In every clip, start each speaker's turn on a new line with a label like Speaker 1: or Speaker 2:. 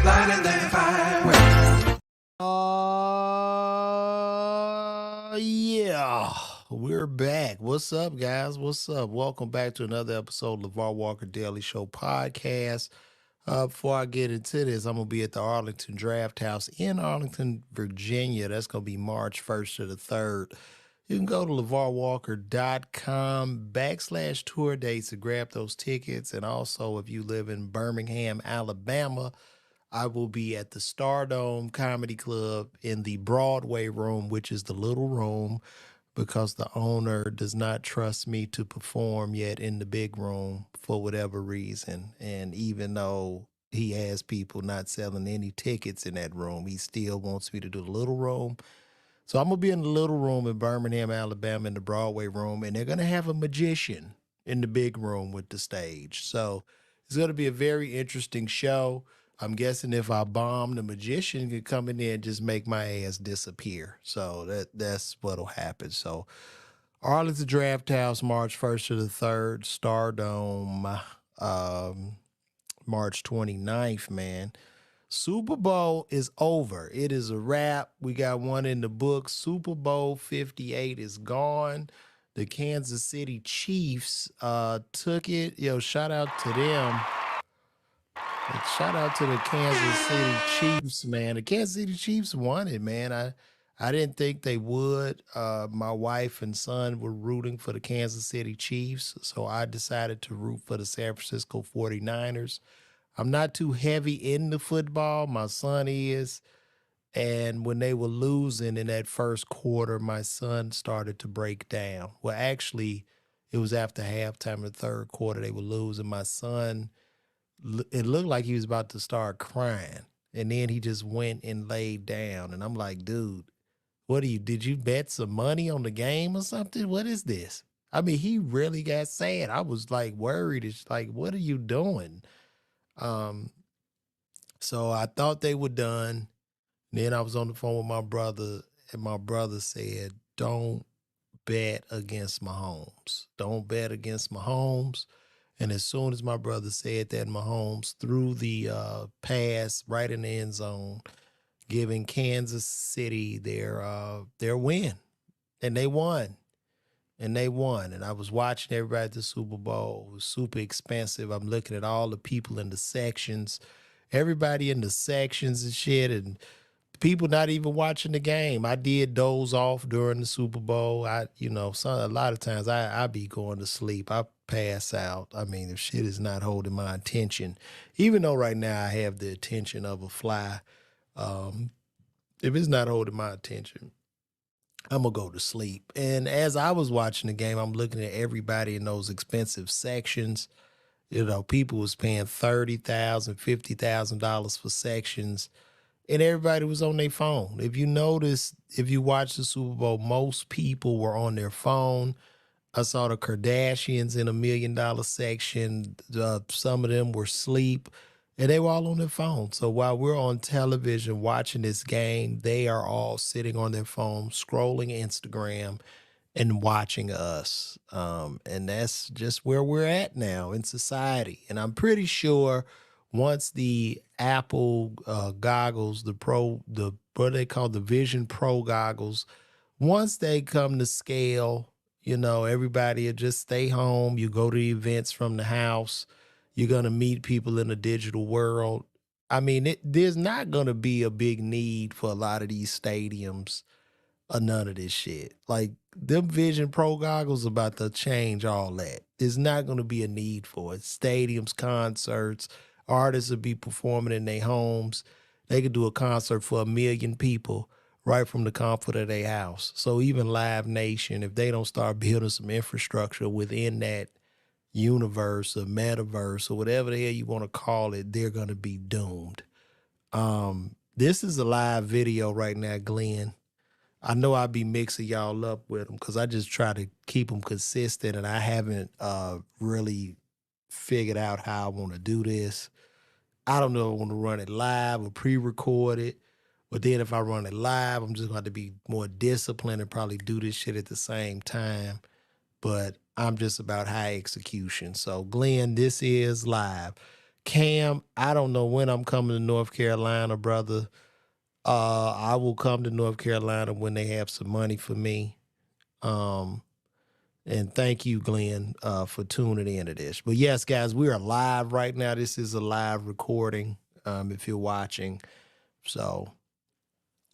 Speaker 1: lighter than fireworks.
Speaker 2: Yeah, we're back. What's up, guys? What's up? Welcome back to another episode of LeVar Walker Daily Show podcast. Before I get into this, I'm going to be at the Arlington Draft House in Arlington, Virginia. That's going to be March 1st to the 3rd. You can go to LeVarWalker.com/tour dates to grab those tickets. And also, if you live in Birmingham, Alabama, I will be at the Stardome Comedy Club in the Broadway room, which is the little room, because the owner does not trust me to perform yet in the big room for whatever reason. And even though he has people not selling any tickets in that room, he still wants me to do the little room. So I'm going to be in the little room in Birmingham, Alabama, in the Broadway room, and they're going to have a magician in the big room with the stage. So it's going to be a very interesting show. I'm guessing if I bomb, the magician could come in there and just make my ass disappear. So that's what'll happen. So Arlington Draft House, March 1st to the 3rd, Stardome, March 29th, man. Super Bowl is over. It is a wrap. We got one in the book. Super Bowl 58 is gone. The Kansas City Chiefs took it. Yo, shout out to them. And shout out to the Kansas City Chiefs, man. The Kansas City Chiefs won it, man. I didn't think they would. My wife and son were rooting for the Kansas City Chiefs, so I decided to root for the San Francisco 49ers. I'm not too heavy into football. My son is. And when they were losing in that first quarter, my son started to break down. Well, actually, it was after halftime in the third quarter, they were losing. My son, it looked like he was about to start crying. And then he just went and laid down. And I'm like, dude, did you bet some money on the game or something? What is this? I mean, he really got sad. I was like worried. It's like, what are you doing? Um, so I thought they were done. Then I was on the phone with my brother, and my brother said, don't bet against Mahomes. Don't bet against Mahomes. And as soon as my brother said that, Mahomes threw the pass right in the end zone, giving Kansas City their win. And they won. And I was watching everybody at the Super Bowl. It was super expensive. I'm looking at all the people in the sections, everybody in the sections and shit, and people not even watching the game. I did doze off during the Super Bowl. A lot of times I be going to sleep. I pass out. I mean, if shit is not holding my attention, even though right now I have the attention of a fly, if it's not holding my attention, I'm going to go to sleep. And as I was watching the game, I'm looking at everybody in those expensive sections. People was paying $30,000, $50,000 for sections, and everybody was on their phone. If you notice, if you watch the Super Bowl, most people were on their phone. I saw the Kardashians in $1 million section. Some of them were asleep, and they were all on their phone. So while we're on television watching this game, they are all sitting on their phone, scrolling Instagram and watching us. And that's just where we're at now in society. And I'm pretty sure once the Apple goggles, what they call the Vision Pro goggles, once they come to scale, everybody will just stay home. You go to events from the house. You're going to meet people in the digital world. I mean, there's not going to be a big need for a lot of these stadiums or none of this shit. Like, them Vision Pro goggles about to change all that. There's not going to be a need for it. Stadiums, concerts, artists will be performing in their homes. They could do a concert for 1 million people right from the comfort of their house. So even Live Nation, if they don't start building some infrastructure within that universe or metaverse or whatever the hell you want to call it, they're going to be doomed. This is a live video right now, Glenn. I know I'll be mixing y'all up with them because I just try to keep them consistent, and I haven't really figured out how I want to do this. I don't know if I want to run it live or pre-record it, but then if I run it live, I'm just going to be more disciplined and probably do this shit at the same time. But I'm just about high execution. So, Glenn, this is live. Cam, I don't know when I'm coming to North Carolina, brother. I will come to North Carolina when they have some money for me. Um, and thank you, Glenn, for tuning into this. But yes, guys, we are live right now. This is a live recording. If you're watching, so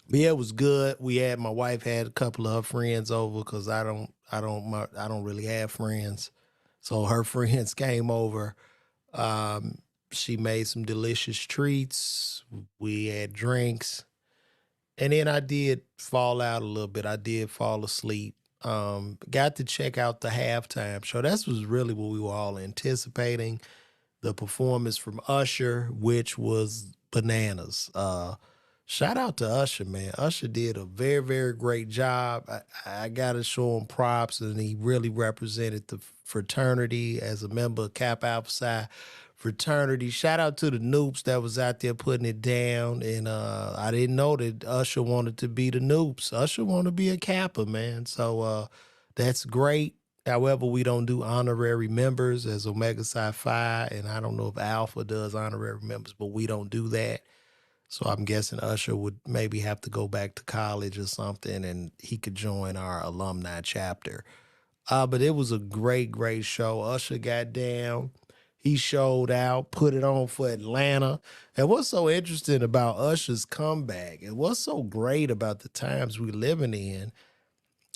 Speaker 2: but yeah, it was good. My wife had a couple of her friends over because I don't really have friends, so her friends came over. Um, she made some delicious treats. We had drinks. And then I did fall out a little bit. I did fall asleep. Got to check out the halftime show. That was really what we were all anticipating. The performance from Usher, which was bananas. Shout out to Usher, man. Usher did a very, very great job. I gotta show him props, and he really represented the fraternity as a member of Kappa Alpha Psi fraternity. Shout out to the Noops that was out there putting it down. And I didn't know that Usher wanted to be the Noops. Usher wanted to be a Kappa, man. So that's great. However, we don't do honorary members as Omega Psi Phi, and I don't know if Alpha does honorary members, but we don't do that. So I'm guessing Usher would maybe have to go back to college or something, and he could join our alumni chapter. But it was a great, great show. Usher got down. He showed out, put it on for Atlanta. And what's so interesting about Usher's comeback, and what's so great about the times we living in,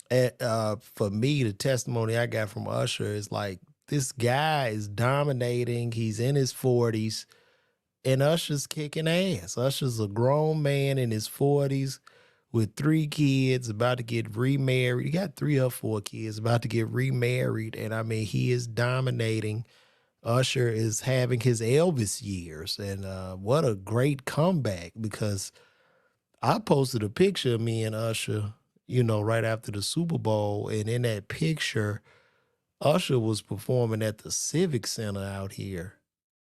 Speaker 2: for me, the testimony I got from Usher is like, this guy is dominating. He's in his 40s, and Usher's kicking ass. Usher's a grown man in his 40s with 3 kids, about to get remarried. He got 3 or 4 kids, about to get remarried. And I mean, he is dominating. Usher is having his Elvis years. And what a great comeback, because I posted a picture of me and Usher, right after the Super Bowl. And in that picture, Usher was performing at the Civic Center out here.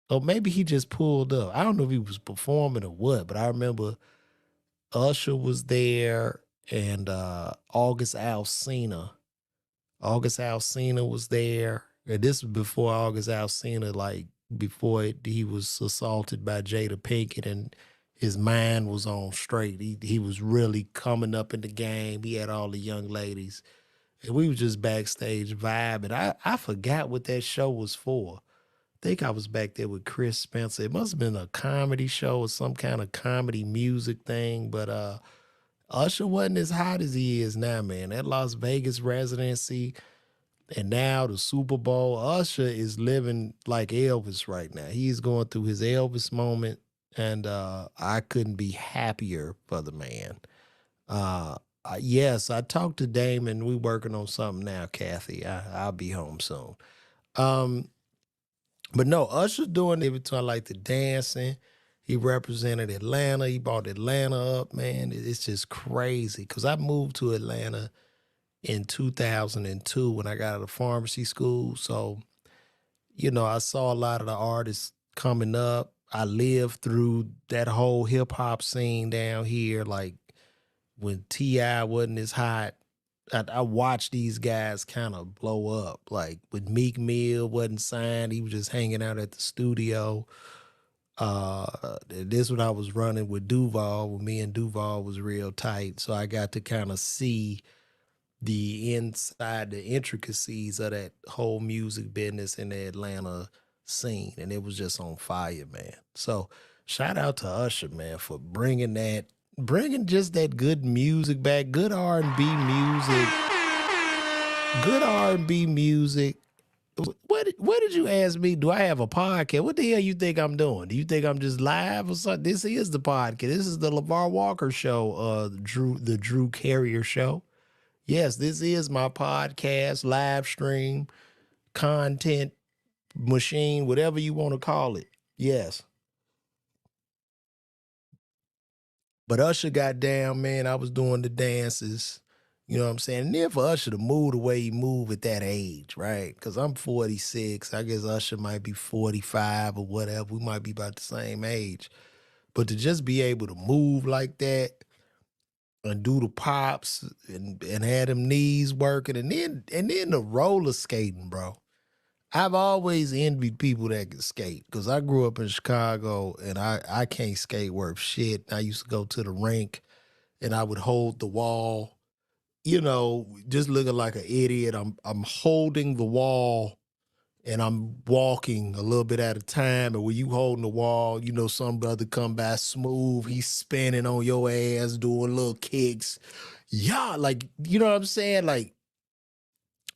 Speaker 2: Or maybe he just pulled up. I don't know if he was performing or what, but I remember Usher was there, and August Alsina. August Alsina was there. And this was before August Alsina, like before he was assaulted by Jada Pinkett and his mind was on straight. He was really coming up in the game. He had all the young ladies. And we were just backstage vibing. I forgot what that show was for. I think I was back there with Chris Spencer. It must have been a comedy show or some kind of comedy music thing. But Usher wasn't as hot as he is now, man. That Las Vegas residency and now the Super Bowl, Usher is living like Elvis right now. He's going through his Elvis moment, and I couldn't be happier for the man. Yes, I talked to Damon. We working on something now, Kathy. I'll be home soon. Um, but no, Usher's doing it between like the dancing. He represented Atlanta. He brought Atlanta up, man. It's just crazy. Cause I moved to Atlanta in 2002 when I got out of pharmacy school. So, I saw a lot of the artists coming up. I lived through that whole hip hop scene down here. Like when T.I. wasn't as hot, I watched these guys kind of blow up. Like when Meek Mill wasn't signed, he was just hanging out at the studio. This when I was running with Duval, when me and Duval was real tight. So I got to kind of see the inside, the intricacies of that whole music business in the Atlanta scene. And it was just on fire, man. So shout out to Usher, man, for bringing just that good music back, good R&B music, good R&B music. What did you ask me? Do I have a podcast? What the hell you think I'm doing? Do you think I'm just live or something? This is the podcast. This is the LeVar Walker show, the Drew Carrier show. Yes, this is my podcast, live stream, content machine, whatever you want to call it. Yes. But Usher got down, man. I was doing the dances. You know what I'm saying? And then for Usher to move the way he moved at that age, right? Because I'm 46. I guess Usher might be 45 or whatever. We might be about the same age. But to just be able to move like that and do the pops and have them knees working and then the roller skating, bro. I've always envied people that can skate because I grew up in Chicago and I can't skate worth shit. I used to go to the rink and I would hold the wall, just looking like an idiot. I'm holding the wall and I'm walking a little bit at a time. And when you holding the wall, some brother come by smooth, he's spinning on your ass, doing little kicks. Yeah, like, you know what I'm saying? Like,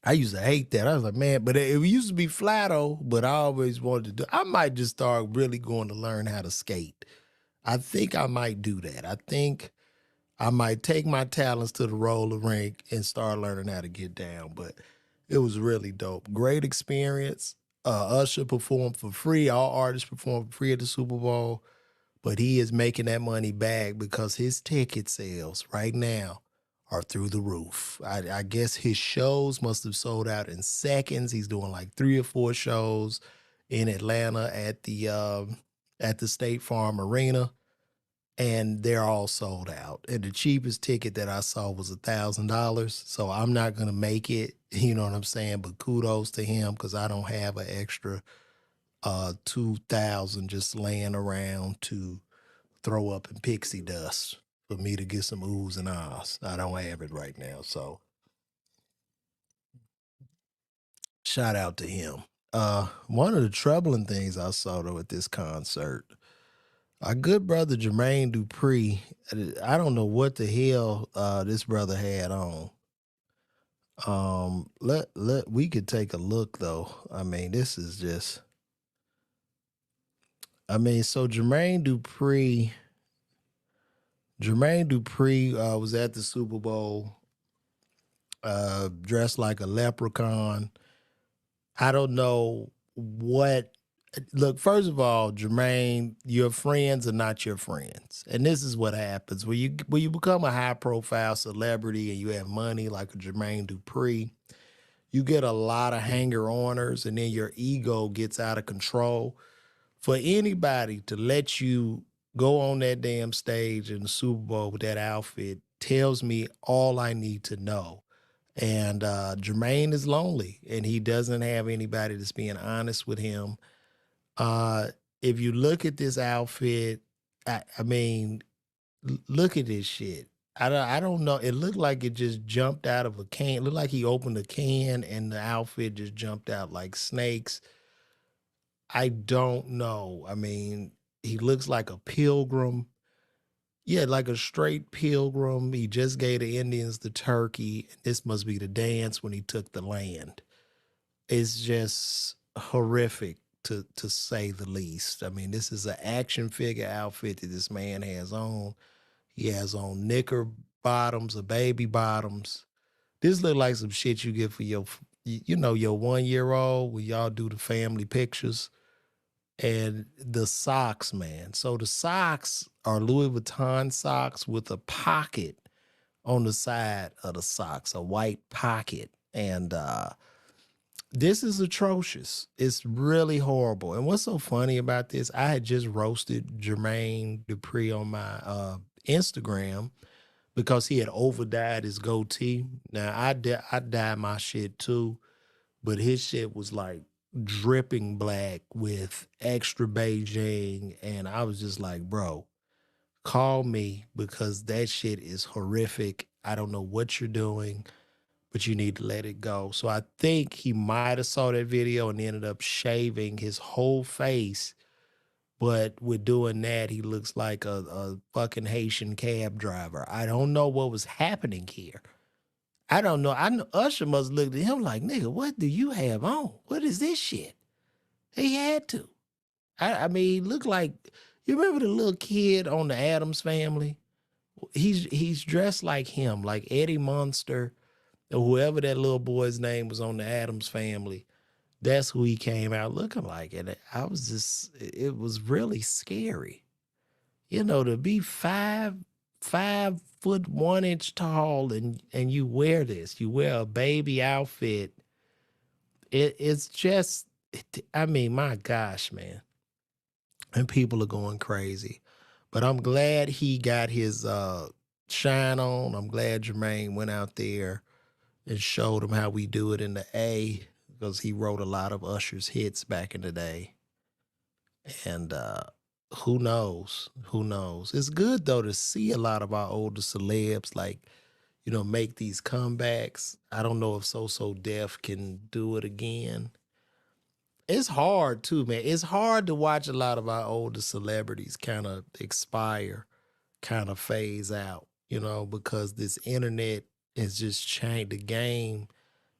Speaker 2: I used to hate that. I was like, man, but it used to be flat though, but I always wanted to do. I might just start really going to learn how to skate. I think I might do that. I think I might take my talents to the roller rink and start learning how to get down. But it was really dope. Great experience. Usher performed for free. All artists performed for free at the Super Bowl, but he is making that money back because his ticket sales right now are through the roof. I guess his shows must have sold out in seconds. He's doing like 3 or 4 shows in Atlanta at the State Farm Arena, and they're all sold out. And the cheapest ticket that I saw was $1,000. So I'm not gonna make it. You know what I'm saying? But kudos to him because I don't have an extra 2,000 just laying around to throw up in pixie dust for me to get some oohs and ahs. I don't have it right now. So shout out to him. One of the troubling things I saw though at this concert, our good brother Jermaine Dupree, I don't know what the hell this brother had on. Let we could take a look though. I mean, this is just I mean, so Jermaine Dupree was at the Super Bowl, dressed like a leprechaun. I don't know what. Look, first of all, Jermaine, your friends are not your friends, and this is what happens when you become a high profile celebrity and you have money like a Jermaine Dupree. You get a lot of hanger oners, and then your ego gets out of control. For anybody to let you go on that damn stage in the Super Bowl with that outfit tells me all I need to know. And Jermaine is lonely and he doesn't have anybody that's being honest with him. Uh, if you look at this outfit, I mean, look at this shit. I don't know. It looked like it just jumped out of a can. It looked like he opened a can and the outfit just jumped out like snakes. I don't know. I mean, he looks like a pilgrim. Yeah, like a straight pilgrim. He just gave the Indians the turkey. This must be the dance when he took the land. It's just horrific to say the least. I mean, this is an action figure outfit that this man has on. He has on knicker bottoms or baby bottoms. This look like some shit you get for your 1 year old when y'all do the family pictures. And the socks, man. So the socks are Louis Vuitton socks with a pocket on the side of the socks, a white pocket. And this is atrocious. It's really horrible. And what's so funny about this? I had just roasted Jermaine Dupri on my Instagram because he had over dyed his goatee. Now I dye my shit too, but his shit was like dripping black with extra Beijing. And I was just like, bro, call me because that shit is horrific. I don't know what you're doing, but you need to let it go. So I think he might have saw that video and ended up shaving his whole face. But with doing that, he looks like a fucking Haitian cab driver. I don't know what was happening here. I don't know. I know Usher must look at him like, nigga, what do you have on? What is this shit? He had to. I mean, he looked like you remember the little kid on the Adams family? He's dressed like him, like Eddie Munster, or whoever that little boy's name was on the Adams family. That's who he came out looking like. And I was just it was really scary. To be 5 foot 1 inch tall and you wear this. You wear a baby outfit. It's just I mean, my gosh, man. And people are going crazy. But I'm glad he got his shine on. I'm glad Jermaine went out there and showed him how we do it in the A. because he wrote a lot of Usher's hits back in the day. And who knows? Who knows? It's good though to see a lot of our older celebs like, make these comebacks. I don't know if So Def can do it again. It's hard too, man. It's hard to watch a lot of our older celebrities kind of expire, kind of phase out, because this internet has just changed the game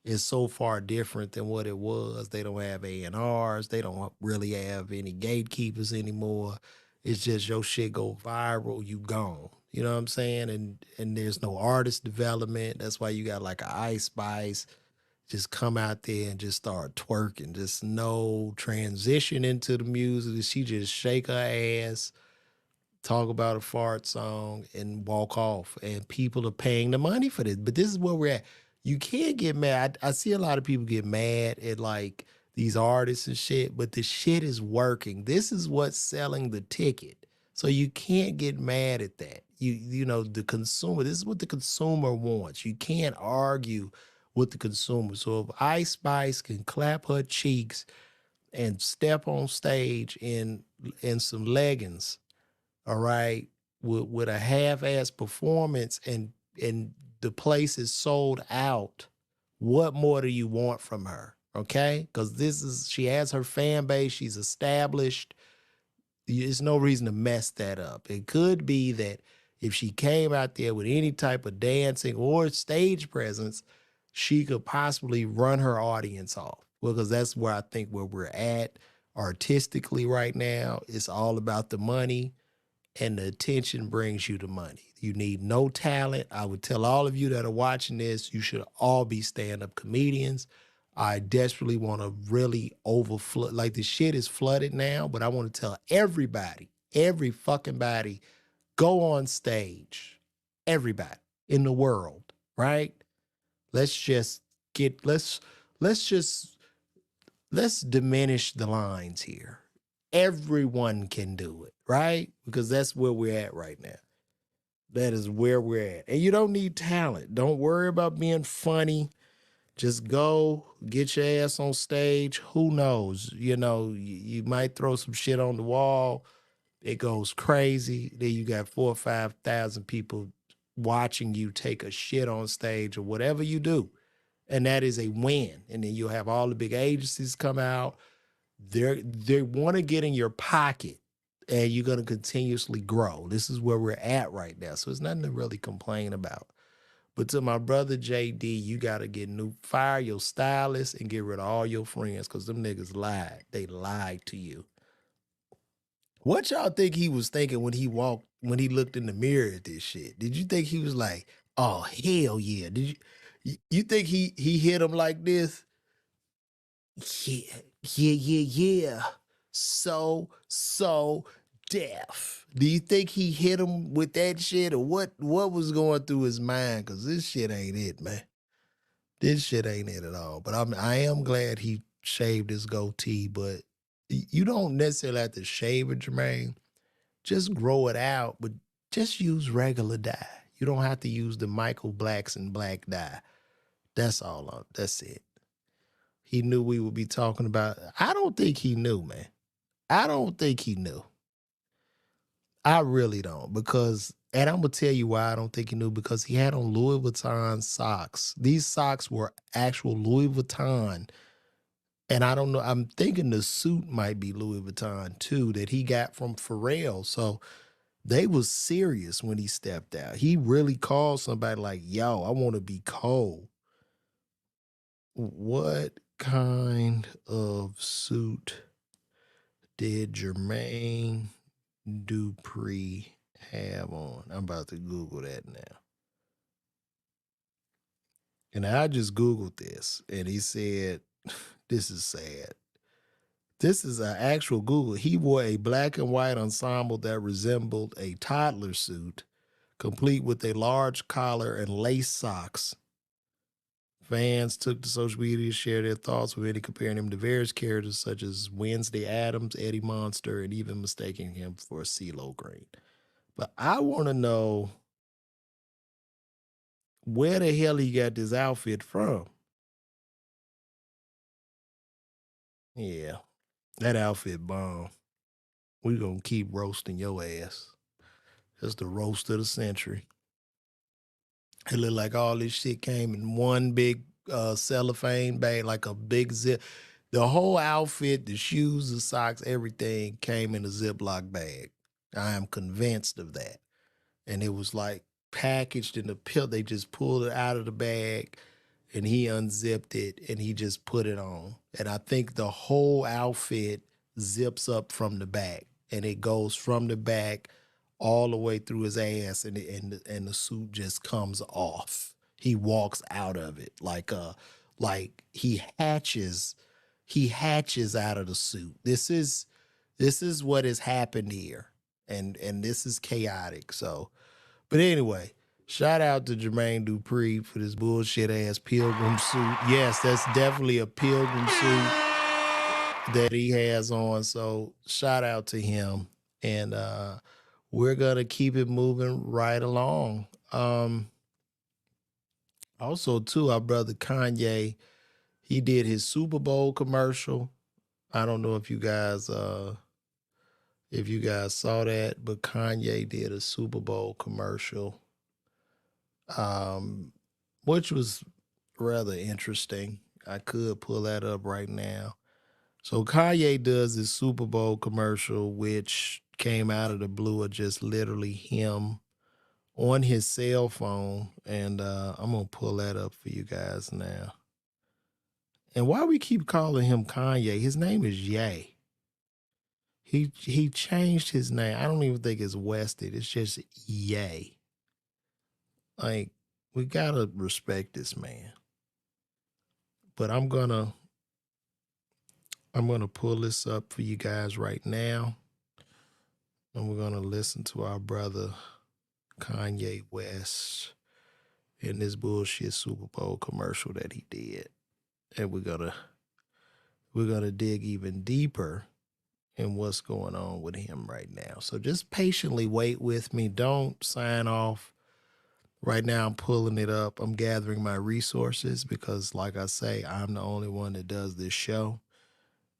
Speaker 2: is so far different than what it was. They don't have A&Rs. They don't really have any gatekeepers anymore. It's just your shit go viral, you gone. You know what I'm saying? And there's no artist development. That's why you got like a Ice Spice just come out there and just start twerking. Just no transition into the music. She just shake her ass, talk about a fart song, and walk off. And people are paying the money for this. But this is where we're at. You can't get mad. I see a lot of people get mad at like these artists and shit, but the shit is working. This is what's selling the ticket. So you can't get mad at that. The consumer, this is what the consumer wants. You can't argue with the consumer. So if Ice Spice can clap her cheeks and step on stage in some leggings, all right, with a half-ass performance and the place is sold out, what more do you want from her? Okay? Because she has her fan base, she's established. There's no reason to mess that up. It could be that if she came out there with any type of dancing or stage presence, she could possibly run her audience off. Well, because that's where I think where we're at artistically right now. It's all about the money, and the attention brings you the money. You need no talent. I would tell all of you that are watching this, you should all be stand-up comedians. I desperately want to really overflood. Like the shit is flooded now, but I want to tell everybody, every fucking body, go on stage. Everybody in the world, right? Let's just get let's just let's diminish the lines here. Everyone can do it, right? Because that's where we're at right now. That is where we're at. And you don't need talent. Don't worry about being funny. Just go get your ass on stage. Who knows? You might throw some shit on the wall. It goes crazy. Then you got 4 or 5 thousand people watching you take a shit on stage or whatever you do. And that is a win. And then you'll have all the big agencies come out. They want to get in your pocket, and you're going to continuously grow. This is where we're at right now. So it's nothing to really complain about. But to my brother JD, you got to fire your stylist and get rid of all your friends because them niggas lied. They lied to you. What y'all think he was thinking when he looked in the mirror at this shit? Did you think he was like, oh, hell yeah? You think he hit him like this? Yeah, yeah. So deaf. Do you think he hit him with that shit, or what was going through his mind? Cause this shit ain't it, man. This shit ain't it at all. But I am glad he shaved his goatee, but you don't necessarily have to shave it, Jermaine. Just grow it out, but just use regular dye. You don't have to use the Michael Blackson black dye. That's all. That's it. He knew we would be talking about. I don't think he knew, man. I don't think he knew. I really don't, and I'm gonna tell you why I don't think he knew, because he had on Louis Vuitton socks. These socks were actual Louis Vuitton, and I don't know. I'm thinking the suit might be Louis Vuitton too, that he got from Pharrell. So they was serious when he stepped out. He really called somebody like, "Yo, I want to be cold." What kind of suit did Jermaine Dupri have on? I'm about to Google that now. And I just Googled this, and he said, this is sad. This is an actual Google. He wore a black and white ensemble that resembled a toddler suit, complete with a large collar and lace socks. Fans took to social media to share their thoughts, with many comparing him to various characters such as Wednesday Addams, Eddie Monster, and even mistaking him for CeeLo Green. But I want to know where the hell he got this outfit from. Yeah, that outfit bomb. We gonna keep roasting your ass. That's the roast of the century. It looked like all this shit came in one big cellophane bag, like a big zip. The whole outfit, the shoes, the socks, everything came in a Ziploc bag. I am convinced of that. And it was like packaged in a pill. They just pulled it out of the bag and he unzipped it and he just put it on. And I think the whole outfit zips up from the back and it goes from the back all the way through his ass and the suit just comes off. He walks out of it like he hatches out of the suit. This is what has happened here. And this is chaotic. So but anyway, shout out to Jermaine Dupri for this bullshit ass pilgrim suit. Yes, that's definitely a pilgrim suit that he has on. So shout out to him. And we're gonna keep it moving right along. Also, too, our brother Kanye, he did his Super Bowl commercial. I don't know if you guys saw that, but Kanye did a Super Bowl commercial, um, which was rather interesting. I could pull that up right now. So Kanye does this Super Bowl commercial, which came out of the blue of just literally him on his cell phone, and I'm gonna pull that up for you guys now. And why we keep calling him Kanye? His name is Ye. He changed his name. I don't even think it's Wested. It's just Ye. Like we gotta respect this man. But I'm gonna pull this up for you guys right now, and we're gonna listen to our brother Kanye West in this bullshit Super Bowl commercial that he did, and we're gonna dig even deeper in what's going on with him right now. So just patiently wait with me. Don't sign off. Right now, I'm pulling it up. I'm gathering my resources because, like I say, I'm the only one that does this show.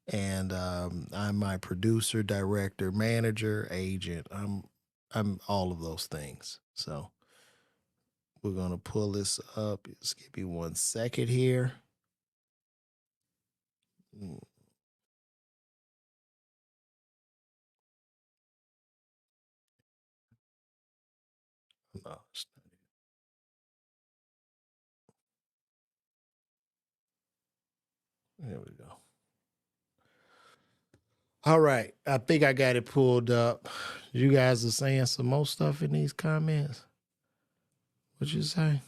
Speaker 2: And I'm my producer, director, manager, agent. I'm all of those things. So we're gonna pull this up. Just give me 1 second here. Mm, no, it's not. There we go. All right, I think I got it pulled up. You guys are saying some more stuff in these comments. What you say?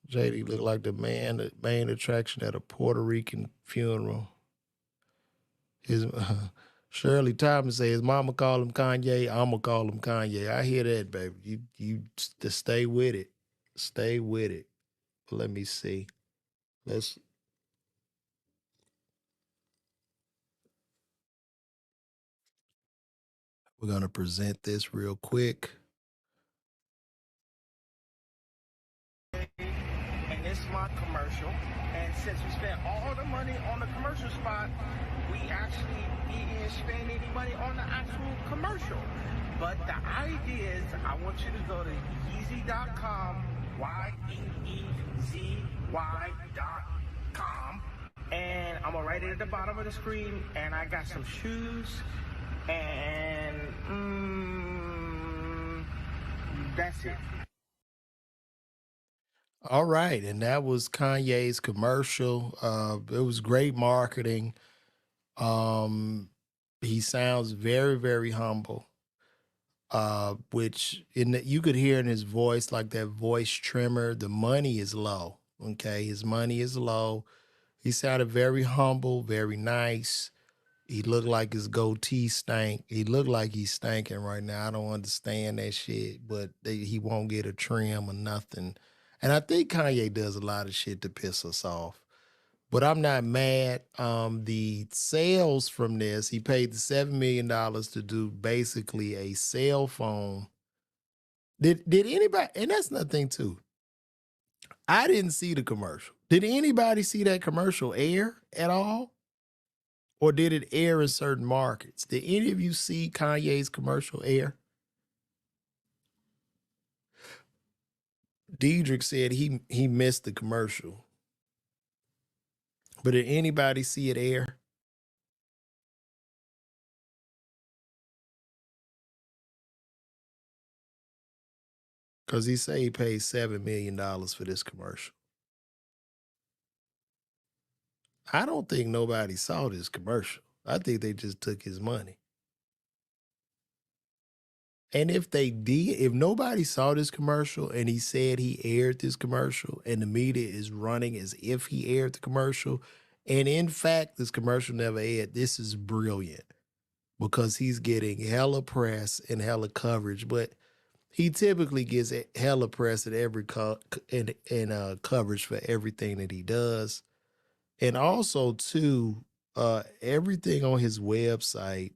Speaker 2: JD looked like the main attraction at a Puerto Rican funeral. His Shirley Thomas says his mama call him Kanye. I'ma call him Kanye. I hear that, baby. You stay with it. Stay with it. Let me see. Let's We're gonna present this real quick.
Speaker 1: And it's my commercial. And since we spent all the money on the commercial spot, we actually didn't spend any money on the actual commercial. But the idea is I want you to go to Yeezy.com, YEEZY.com, and I'm gonna write it at the bottom of the screen. And I got some shoes, and that's it.
Speaker 2: All right, and that was Kanye's commercial. It was great marketing. He sounds very, very humble. Which you could hear in his voice, like that voice tremor. The money is low. Okay, his money is low. He sounded very humble, very nice. He looked like his goatee stank. He looked like he's stinking right now. I don't understand that shit, but he won't get a trim or nothing. And I think Kanye does a lot of shit to piss us off. But I'm not mad. The sales from this, he paid the $7 million to do basically a cell phone. Did anybody? And that's nothing too. I didn't see the commercial. Did anybody see that commercial air at all? Or did it air in certain markets? Did any of you see Kanye's commercial air? Diedrich said he missed the commercial. But did anybody see it air? Because he said he paid $7 million for this commercial. I don't think nobody saw this commercial. I think they just took his money. And if they did, if nobody saw this commercial and he said he aired this commercial and the media is running as if he aired the commercial, and in fact, this commercial never aired, this is brilliant because he's getting hella press and hella coverage, but he typically gets hella press at every coverage for everything that he does. And also, too, everything on his website,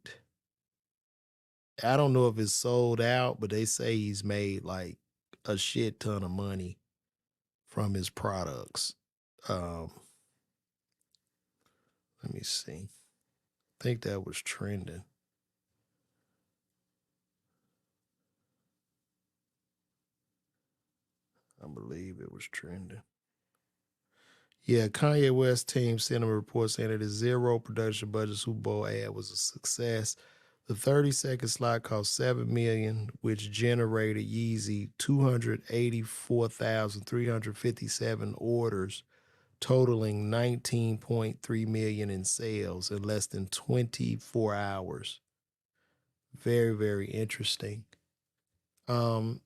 Speaker 2: I don't know if it's sold out, but they say he's made like a shit ton of money from his products. Let me see. I think that was trending. I believe it was trending. Yeah, Kanye West team sent him a report saying that his zero production budget Super Bowl ad was a success. The 30-second slot cost $7 million, which generated Yeezy 284,357 orders, totaling $19.3 million in sales in less than 24 hours. Very, very interesting. And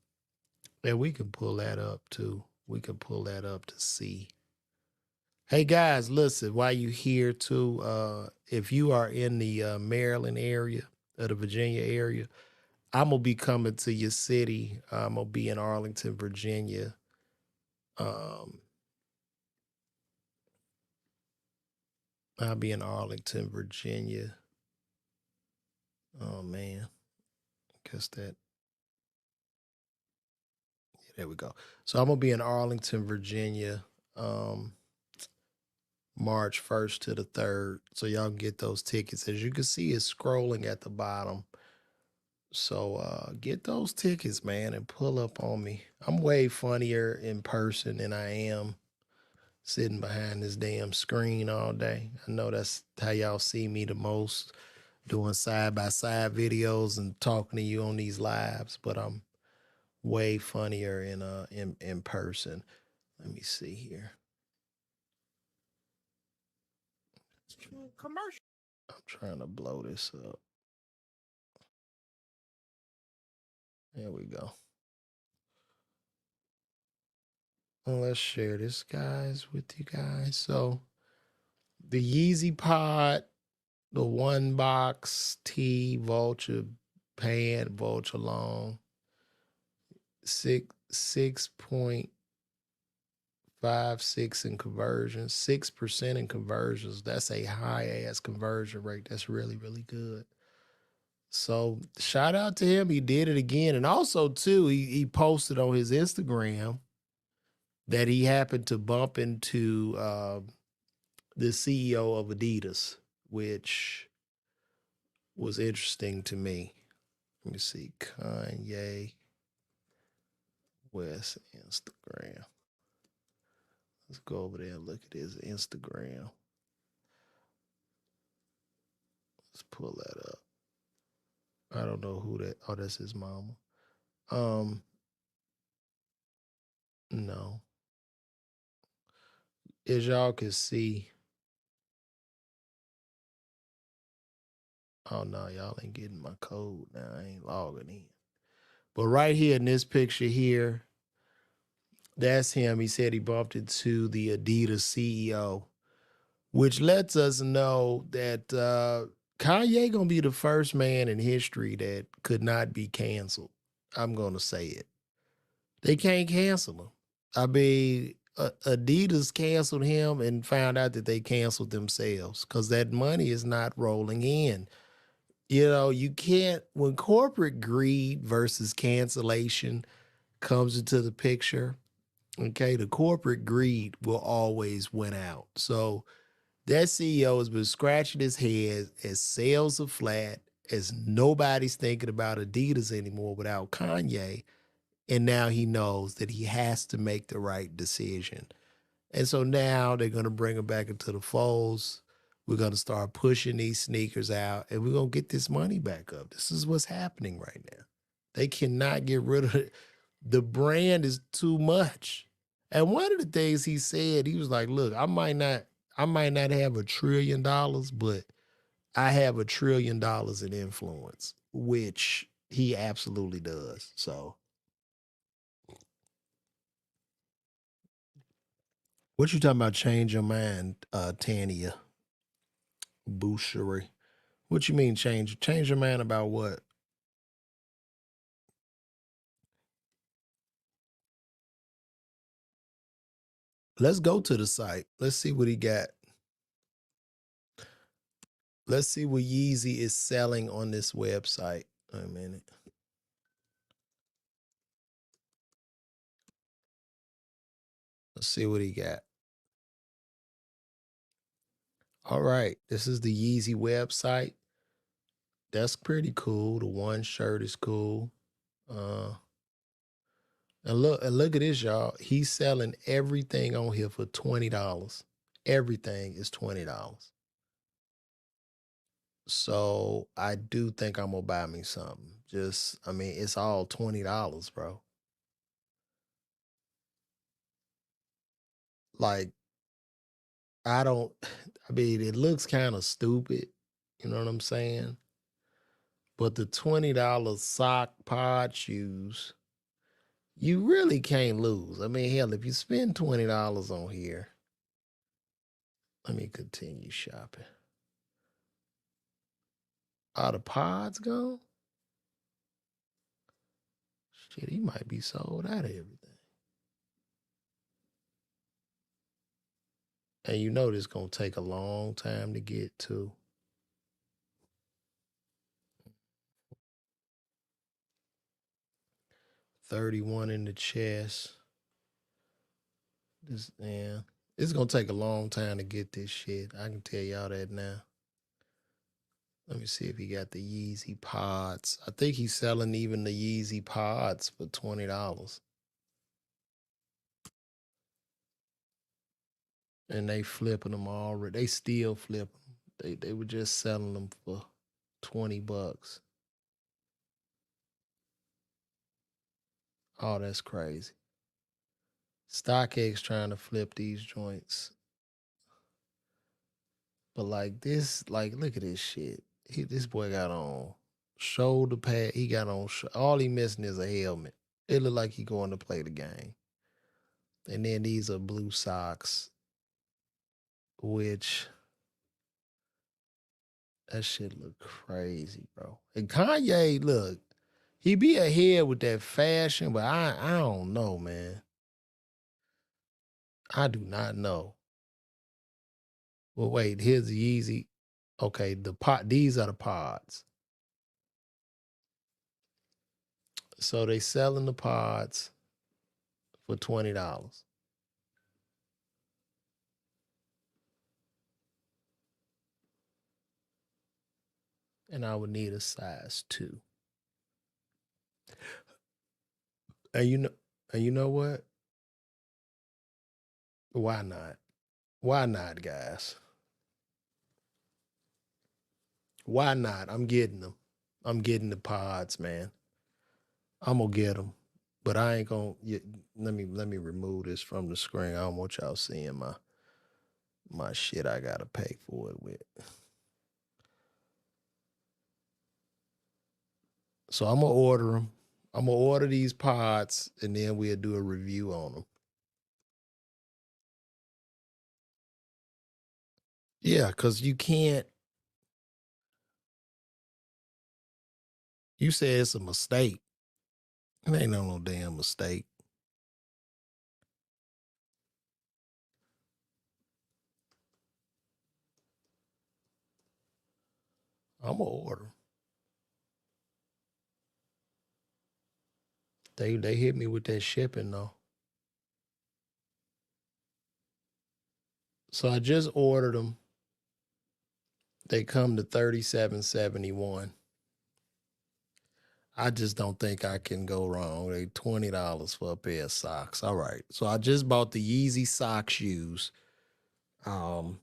Speaker 2: we can pull that up too. We can pull that up to see. Hey guys, listen, while you here too, if you are in the Maryland area or the Virginia area, I'm gonna be coming to your city. I'm gonna be in Arlington, Virginia. I'll be in Arlington, Virginia. Oh man, guess that. Yeah, there we go. So I'm gonna be in Arlington, Virginia. March 1st to the 3rd. So y'all can get those tickets. As you can see, it's scrolling at the bottom. So get those tickets, man, and pull up on me. I'm way funnier in person than I am sitting behind this damn screen all day. I know that's how y'all see me the most, doing side-by-side videos and talking to you on these lives, but I'm way funnier in person. Let me see here.
Speaker 1: Commercial.
Speaker 2: I'm trying to blow this up. There we go. Well, let's share this, guys, with you guys. So the Yeezy Pod, the one box tee, vulture pant, vulture long, 6.56 in conversions, 6% in conversions. That's a high ass conversion rate. That's really, really good. So shout out to him. He did it again. And also, too, he posted on his Instagram that he happened to bump into the CEO of Adidas, which was interesting to me. Let me see, Kanye West Instagram. Let's go over there and look at his Instagram. Let's pull that up. I don't know who that. Oh, that's his mama. No. As y'all can see. Oh no, y'all ain't getting my code now. I ain't logging in. But right here in this picture here, that's him. He said he bumped into the Adidas CEO, which lets us know that Kanye gonna be the first man in history that could not be canceled. I'm gonna say it. They can't cancel him. I mean, Adidas canceled him and found out that they canceled themselves because that money is not rolling in. You know, you can't, when corporate greed versus cancellation comes into the picture, Okay, the corporate greed will always win out. So that CEO has been scratching his head as sales are flat, as nobody's thinking about Adidas anymore without Kanye. And now he knows that he has to make the right decision. And so now they're going to bring him back into the folds. We're going to start pushing these sneakers out and we're going to get this money back up. This is what's happening right now. They cannot get rid of it. The brand is too much. And one of the things he said, he was like, look, I might not have $1 trillion, but I have $1 trillion in influence, which he absolutely does. So what you talking about? Change your mind, Tania Boucherie. What you mean change your mind about what? Let's go to the site. Let's see what he got. Let's see what Yeezy is selling on this website. A minute. Let's see what he got. All right. This is the Yeezy website. That's pretty cool. The one shirt is cool. Uh and look at this, y'all. He's selling everything on here for $20. Everything is $20. So I do think I'm gonna buy me something. Just, I mean, it's all $20, bro. Like, I don't, I mean, it looks kind of stupid. You know what I'm saying? But the $20 sock pod shoes, you really can't lose. I mean, hell, if you spend $20 on here, let me continue shopping. Are the pods gone? Shit, he might be sold out of everything. And you know this gonna take a long time to get to. 31 in the chest. This, yeah. It's gonna take a long time to get this shit. I can tell y'all that now. Let me see if he got the Yeezy pods. I think he's selling even the Yeezy pods for $20. And they flipping them already. They still flip them. They were just selling them for $20. Oh, that's crazy. StockX trying to flip these joints. But like this, like look at this shit. This boy got on shoulder pad. He got on all he missing is a helmet. It look like he going to play the game. And then these are blue socks, which that shit look crazy, bro. And Kanye, look, he be ahead with that fashion, but I don't know, man. I do not know. Well, wait, here's the Yeezy. Okay, these are the pods. So they selling the pods for $20. And I would need a size 2. And you know what? Why not? Why not, guys? Why not? I'm getting them. I'm getting the pods, man. I'm gonna get them, but I ain't gonna. Let me remove this from the screen. I don't want y'all seeing my shit. I gotta pay for it with. So I'm gonna order them. I'm gonna order these pods, and then we'll do a review on them. Yeah, cause you can't. You say it's a mistake. It ain't no damn mistake. I'm gonna order 'em. They hit me with that shipping though. So I just ordered them. They come to 37.71. I just don't think I can go wrong. They $20 for a pair of socks. All right. So I just bought the Yeezy sock shoes. Um,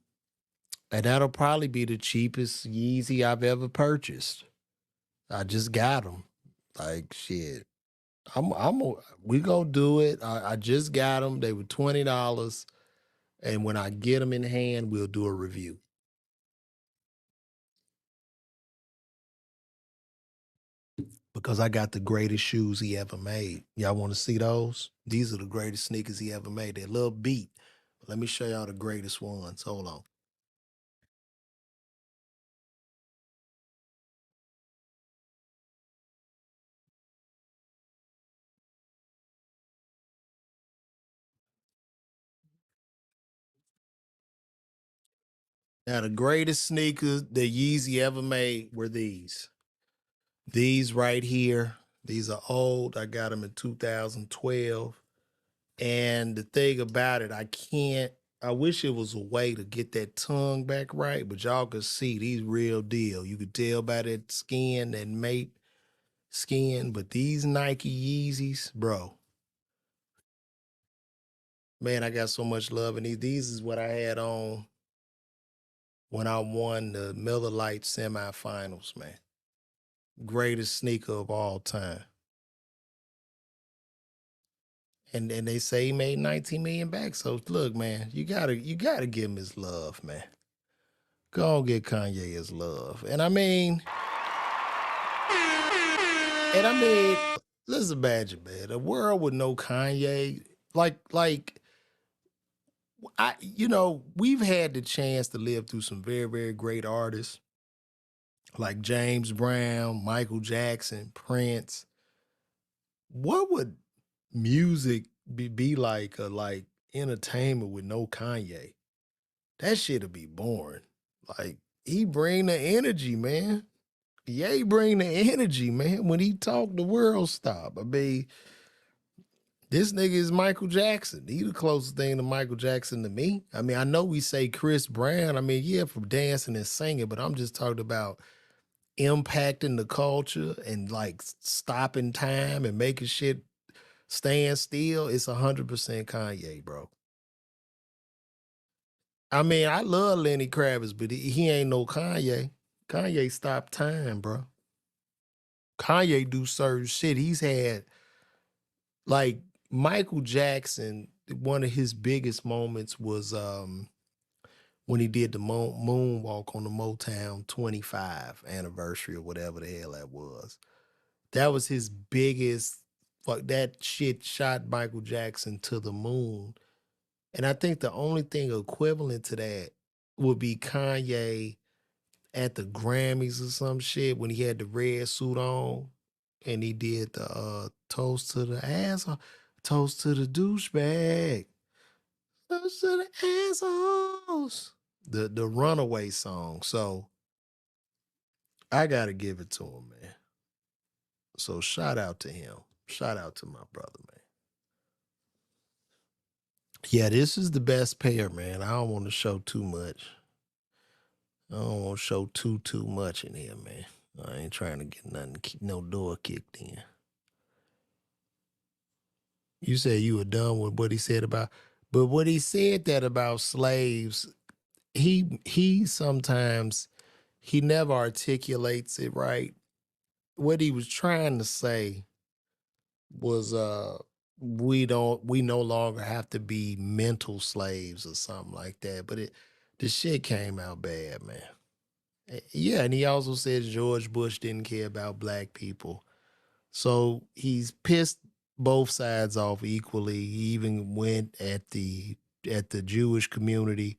Speaker 2: and that'll probably be the cheapest Yeezy I've ever purchased. I just got them. Like shit. We gonna do it. I just got them. They were $20. And when I get them in hand, we'll do a review. Because I got the greatest shoes he ever made. Y'all want to see those? These are the greatest sneakers he ever made. They're a little beat. Let me show y'all the greatest ones. Hold on. Now, the greatest sneakers that Yeezy ever made were these. These right here. These are old. I got them in 2012. And the thing about it, I wish it was a way to get that tongue back right, but y'all could see these real deal. You could tell by that skin, that mate skin. But these Nike Yeezys, bro, man, I got so much love in these. These is what I had on when I won the Miller Lite semifinals, man. Greatest sneaker of all time. And they say he made 19 million back. So look, man, you gotta give him his love, man. Go on, get Kanye his love. And I mean, let's imagine, man, a world with no Kanye, like we've had the chance to live through some very, very great artists like James Brown, Michael Jackson, Prince. What would music be like, like entertainment with no Kanye? That shit'd be boring. Like he bring the energy, man. Ye bring the energy, man. When he talk, the world stop. I mean, this nigga is Michael Jackson. He the closest thing to Michael Jackson to me. I mean, I know we say Chris Brown. I mean, yeah, from dancing and singing, but I'm just talking about impacting the culture and like stopping time and making shit stand still. It's 100% Kanye, bro. I mean, I love Lenny Kravitz, but he ain't no Kanye. Kanye stopped time, bro. Kanye do certain shit. He's had like Michael Jackson. One of his biggest moments was when he did the moonwalk on the Motown 25 anniversary or whatever the hell that was. That was his biggest. Fuck that shit shot Michael Jackson to the moon. And I think the only thing equivalent to that would be Kanye at the Grammys or some shit when he had the red suit on and he did the toast to the asshole, toast to the douchebag, toast to the assholes. The runaway song. So I gotta give it to him, man. So shout out to him. Shout out to my brother, man. Yeah, this is the best pair, man. I don't want to show too much. I don't want to show too much in here, man. I ain't trying to get nothing, keep no door kicked in. You said you were done with what he said about, but what he said that about slaves, he sometimes he never articulates it right. What he was trying to say was we no longer have to be mental slaves or something like that. But the shit came out bad, man. Yeah, and he also said George Bush didn't care about black people. So he's pissed both sides off equally. He even went at the Jewish community.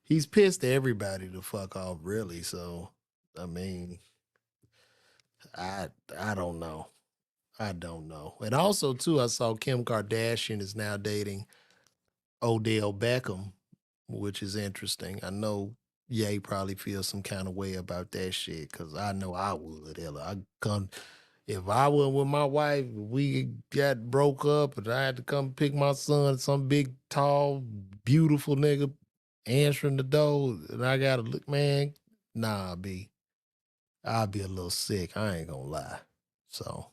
Speaker 2: He's pissed everybody the fuck off, really. So I mean, I don't know. I don't know. And also too, I saw Kim Kardashian is now dating Odell Beckham, which is interesting. I know Ye probably feels some kind of way about that shit because I know I would. Hell, I come if I was with my wife, we got broke up, and I had to come pick my son, some big, tall, beautiful nigga. answering the door, and I gotta look, man. Nah, I'll be a little sick. I ain't gonna lie. So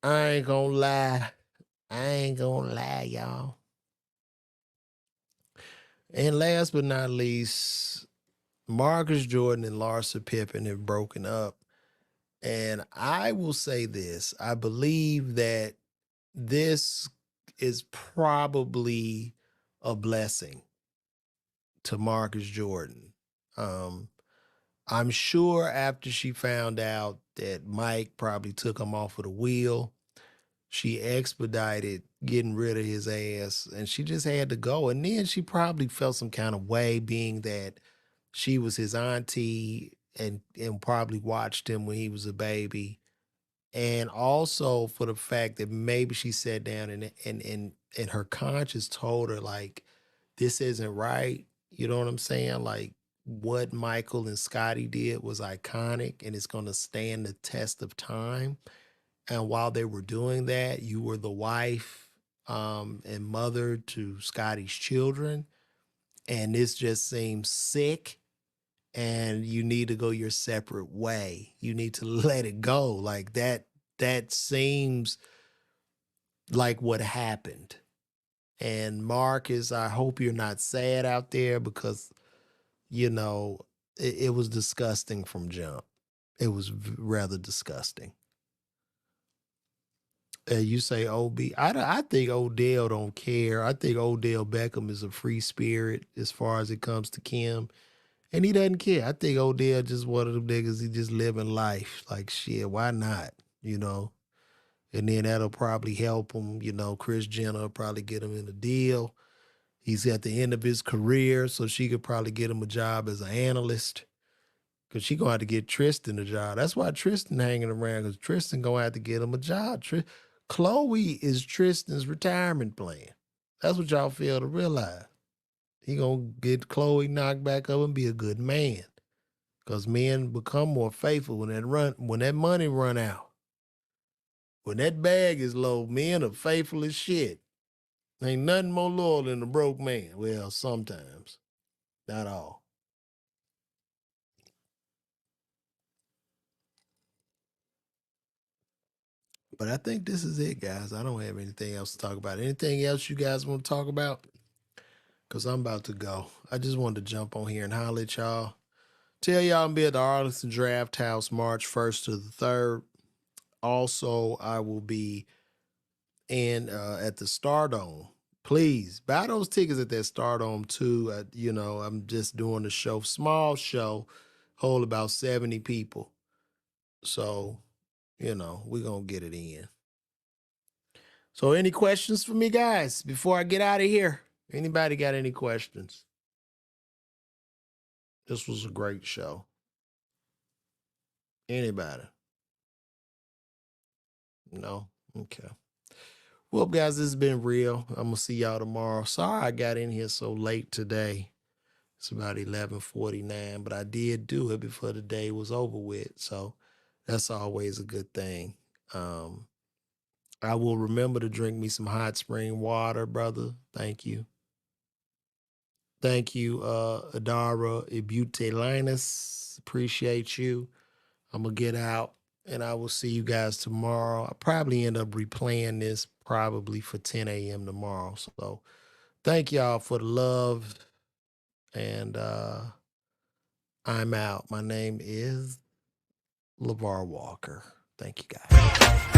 Speaker 2: I ain't gonna lie. I ain't gonna lie, y'all. And last but not least, Marcus Jordan and Larsa Pippen have broken up. And I will say this: I believe that this is probably a blessing to Marcus Jordan. Um, I'm sure after she found out that Mike probably took him off of the wheel, she expedited getting rid of his ass and she just had to go. And then she probably felt some kind of way being that she was his auntie and probably watched him when he was a baby. And also for the fact that maybe she sat down and her conscience told her like this isn't right. You know what I'm saying? Like what Michael and Scotty did was iconic and it's gonna stand the test of time. And while they were doing that, you were the wife and mother to Scotty's children. And this just seems sick. And you need to go your separate way. You need to let it go. Like that seems like what happened. And Marcus, I hope you're not sad out there because, you know, it was disgusting from jump. It was rather disgusting. You say OB. I think Odell don't care. I think Odell Beckham is a free spirit as far as it comes to Kim. And he doesn't care. I think Odell just one of them niggas, he just living life. Like shit, why not? You know? And then that'll probably help him. You know, Chris Jenner will probably get him in a deal. He's at the end of his career, so she could probably get him a job as an analyst. Cause she gonna have to get Tristan a job. That's why Tristan hanging around, because Tristan gonna have to get him a job. Chloe is Tristan's retirement plan. That's what y'all fail to realize. He gonna get Chloe knocked back up and be a good man. Cause men become more faithful when that money run out. When that bag is low, men are faithful as shit. Ain't nothing more loyal than a broke man. Well, sometimes. Not all. But I think this is it, guys. I don't have anything else to talk about. Anything else you guys want to talk about? Because I'm about to go. I just wanted to jump on here and holler at y'all. Tell y'all I'm be at the Arlington Draft House March 1st to the 3rd. Also, I will be in at the Stardome. Please buy those tickets at that Stardome too. You know, I'm just doing the show, small show, hold about 70 people. So, you know, we're going to get it in. So any questions for me, guys, before I get out of here? Anybody got any questions? This was a great show. Anybody? No? Okay. Well, guys, this has been real. I'm going to see y'all tomorrow. Sorry I got in here so late today. It's about 11:49, but I did do it before the day was over with. So that's always a good thing. I will remember to drink me some hot spring water, brother. Thank you. Thank you, Adara Ibutilinus. Appreciate you. I'm going to get out and I will see you guys tomorrow. I'll probably end up replaying this probably for 10 a.m. tomorrow. So thank y'all for the love. And I'm out. My name is LeVar Walker. Thank you, guys.